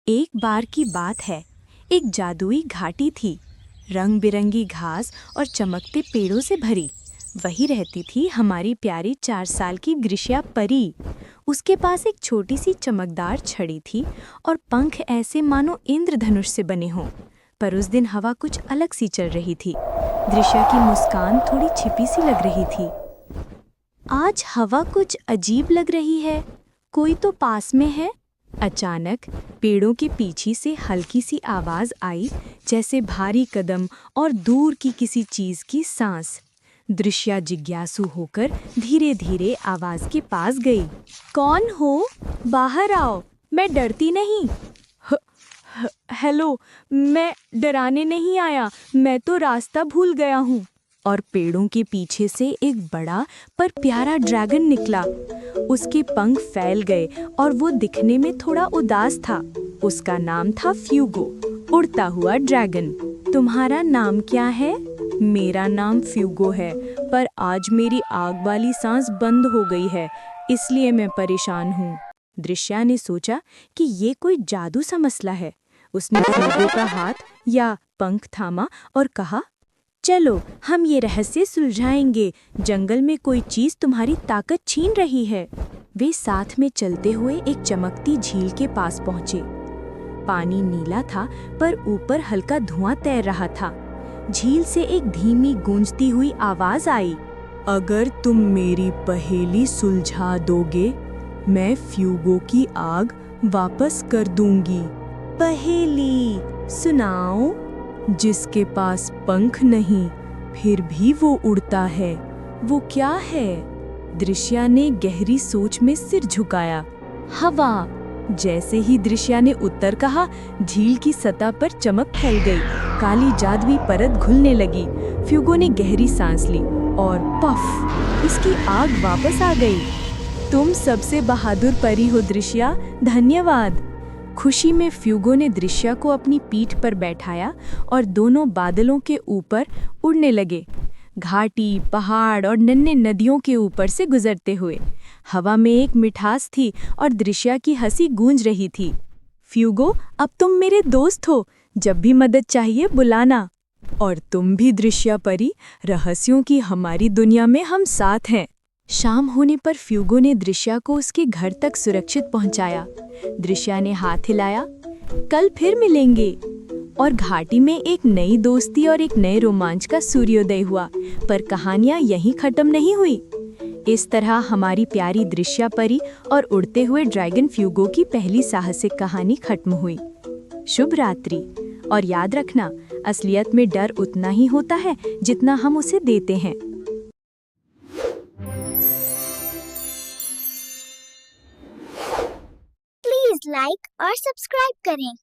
एक बार की बात है, एक जादुई घाटी थी, रंग बिरंगी घास और चमकते पेड़ों से भरी। वही रहती थी हमारी प्यारी 4 साल की ग्रीष्या परी। उसके पास एक छोटी सी चमकदार छड़ी थी और पंख ऐसे मानो इंद्रधनुष से बने हों। पर उस दिन हवा कुछ अलग सी चल रही थी। ग्रीष्या की मुस्कान थोड़ी छिपी सी लग रही थी। आज हवा कुछ अजीब लग रही है, कोई तो पास में है। अचानक पेड़ों के पीछे से हल्की सी आवाज आई, जैसे भारी कदम और दूर की किसी चीज की सांस। दृश्या जिज्ञासु होकर धीरे धीरे आवाज के पास गई। कौन हो? बाहर आओ, मैं डरती नहीं। हेलो, मैं डराने नहीं आया, मैं तो रास्ता भूल गया हूँ। और पेड़ों के पीछे से एक बड़ा पर प्यारा ड्रैगन निकला। उसके पंख फैल गए और वो दिखने में थोड़ा उदास था। उसका नाम था फ्यूगो, उड़ता हुआ ड्रैगन। तुम्हारा नाम क्या है? मेरा नाम फ्यूगो है, पर आज मेरी आग वाली सांस बंद हो गई है, इसलिए मैं परेशान हूँ। दृश्या ने सोचा कि ये कोई जादू सा मसला है। उसने फ्यूगो का हाथ या पंख थामा और कहा, चलो हम ये रहस्य सुलझाएंगे। जंगल में कोई चीज तुम्हारी ताकत छीन रही है। वे साथ में चलते हुए एक चमकती झील के पास पहुंचे। पानी नीला था, पर ऊपर हल्का धुआं तैर रहा था। झील से एक धीमी गूंजती हुई आवाज आई, अगर तुम मेरी पहेली सुलझा दोगे, मैं फ्यूगो की आग वापस कर दूंगी। पहेली सुनाओ। जिसके पास पंख नहीं, फिर भी वो उड़ता है, वो क्या है? दृश्या ने गहरी सोच में सिर झुकाया। हवा। जैसे ही दृश्या ने उत्तर कहा, झील की सतह पर चमक फैल गई। काली जादुई परत घुलने लगी। फ्यूगो ने गहरी सांस ली और पफ, उसकी आग वापस आ गई। तुम सबसे बहादुर परी हो दृश्या, धन्यवाद। खुशी में फ्यूगो ने दृश्या को अपनी पीठ पर बैठाया और दोनों बादलों के ऊपर उड़ने लगे, घाटी, पहाड़ और नन्हे नदियों के ऊपर से गुजरते हुए। हवा में एक मिठास थी और दृश्या की हंसी गूंज रही थी। फ्यूगो, अब तुम मेरे दोस्त हो, जब भी मदद चाहिए बुलाना। और तुम भी दृश्या परी, रहस्यों की हमारी दुनिया में हम साथ हैं। शाम होने पर फ्यूगो ने दृश्या को उसके घर तक सुरक्षित पहुंचाया। दृश्या ने हाथ हिलाया, कल फिर मिलेंगे। और घाटी में एक नई दोस्ती और एक नए रोमांच का सूर्योदय हुआ। पर कहानियां यहीं खत्म नहीं हुई। इस तरह हमारी प्यारी दृश्या परी और उड़ते हुए ड्रैगन फ्यूगो की पहली साहसिक कहानी खत्म हुई। शुभ रात्रि। और याद रखना, असलियत में डर उतना ही होता है जितना हम उसे देते हैं। प्लीज लाइक और सब्सक्राइब करें।